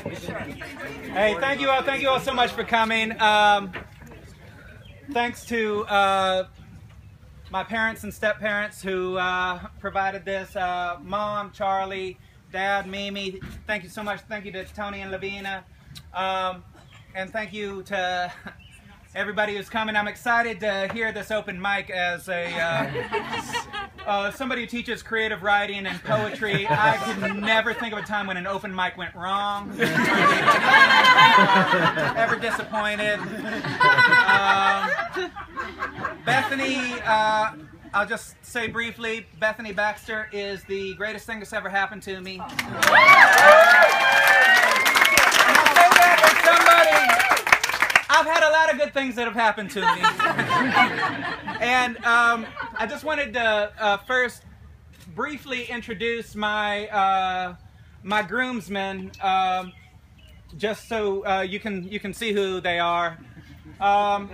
Hey, thank you all so much for coming. Thanks to my parents and step-parents who provided this. Mom, Charlie, Dad, Mimi, thank you so much. Thank you to Tony and Lavina. And thank you to everybody who's coming. I'm excited to hear this open mic as somebody who teaches creative writing and poetry. I could never think of a time when an open mic went wrong. Ever disappointed. Bethany, I'll just say briefly, Bethany Baxter is the greatest thing that's ever happened to me. I've had a lot of good things that have happened to me. And I just wanted to first briefly introduce my my groomsmen, just so you can see who they are. One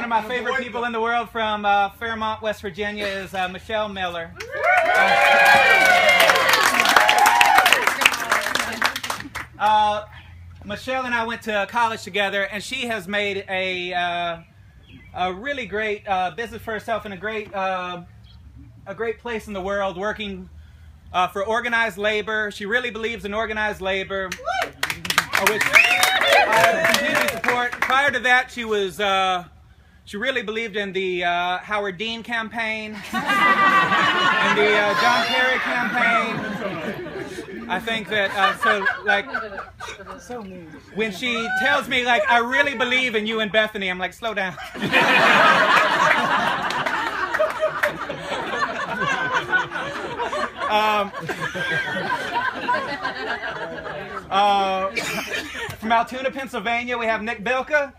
of my favorite people in the world from Fairmont, West Virginia is Michelle Miller. Michelle and I went to college together, and she has made a really great business for herself in a great place in the world, working for organized labor. She really believes in organized labor, which I continue to support. Prior to that, she really believed in the Howard Dean campaign and the John Kerry campaign. I think that, when she tells me, like, I really believe in you and Bethany, I'm like, slow down. From Altoona, Pennsylvania, we have Nick Bilka.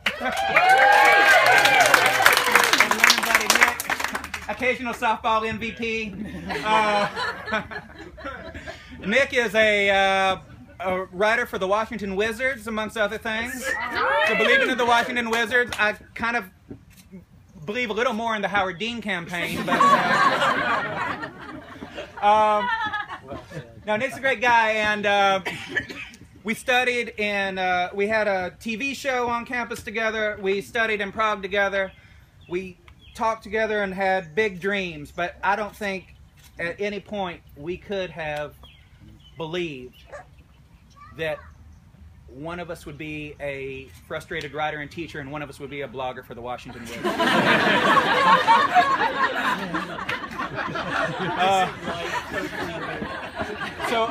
Occasional softball MVP. Nick is a writer for the Washington Wizards, amongst other things. So believing in the Washington Wizards, I kind of believe a little more in the Howard Dean campaign. But no, Nick's a great guy, and we studied in. We had a TV show on campus together. We studied in Prague together. We talked together and had big dreams, but I don't think at any point we could have believed that one of us would be a frustrated writer and teacher and one of us would be a blogger for the Washington Wizards. So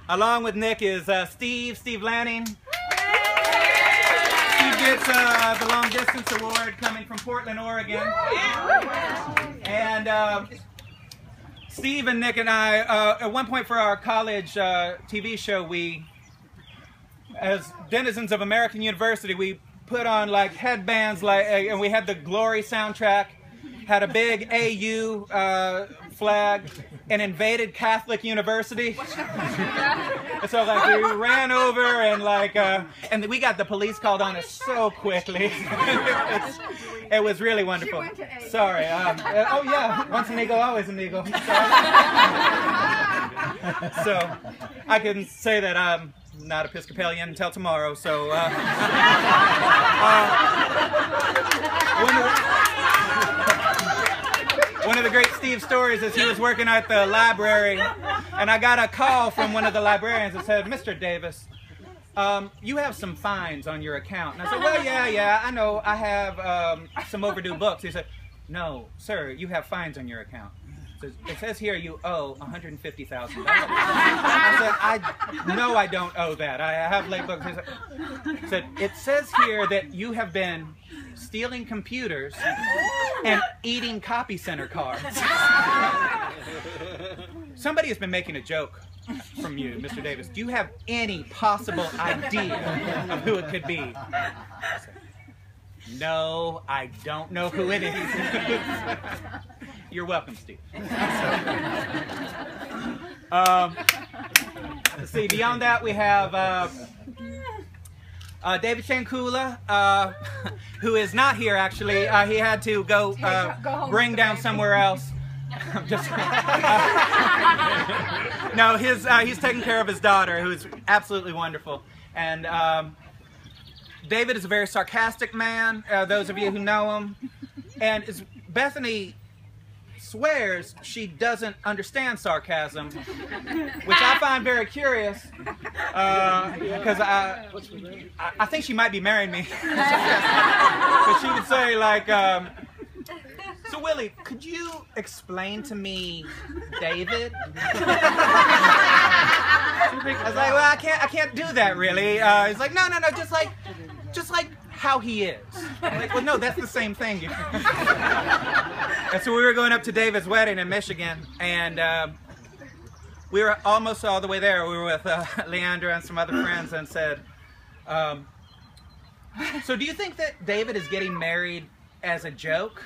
along with Nick is Steve Lanning. Steve gets the Long Distance Award coming from Portland, Oregon. And Steve and Nick and I, at one point for our college TV show, we, as denizens of American University, we put on like headbands, and we had the Glory soundtrack, had a big AU flag, and invaded Catholic University. And so like we ran over and and we got the police called on us so quickly. It was really wonderful. Sorry. Oh yeah, once an eagle, always an eagle. So I can say that I'm not Episcopalian until tomorrow. So one of the great Steve stories is he was working at the library, and I got a call from one of the librarians that said, "Mr. Davis, you have some fines on your account." And I said, "Well, yeah, I know. I have some overdue books." He said, "No, sir, you have fines on your account. It says here you owe $150,000. I said, "No, I don't owe that. I have late books." He said, "It says here that you have been stealing computers and eating copy center cards." Somebody has been making a joke from you, Mr. Davis. Do you have any possible idea of who it could be? I said, "No, I don't know who it is." You're welcome, Steve. Let's see, beyond that we have David Shankula, who is not here actually. He had to go bring down somewhere else. Just No, he's taking care of his daughter, who's absolutely wonderful. And David is a very sarcastic man, those of you who know him. And Bethany swears she doesn't understand sarcasm, which I find very curious, because I think she might be marrying me. But she would say, like, so Willie, could you explain to me David? I was like, well, I can't do that really. He's like, no, just like how he is. I'm like, well, no, that's the same thing. And so we were going up to David's wedding in Michigan, and we were almost all the way there. We were with Leandra and some other friends, and said, so do you think that David is getting married as a joke?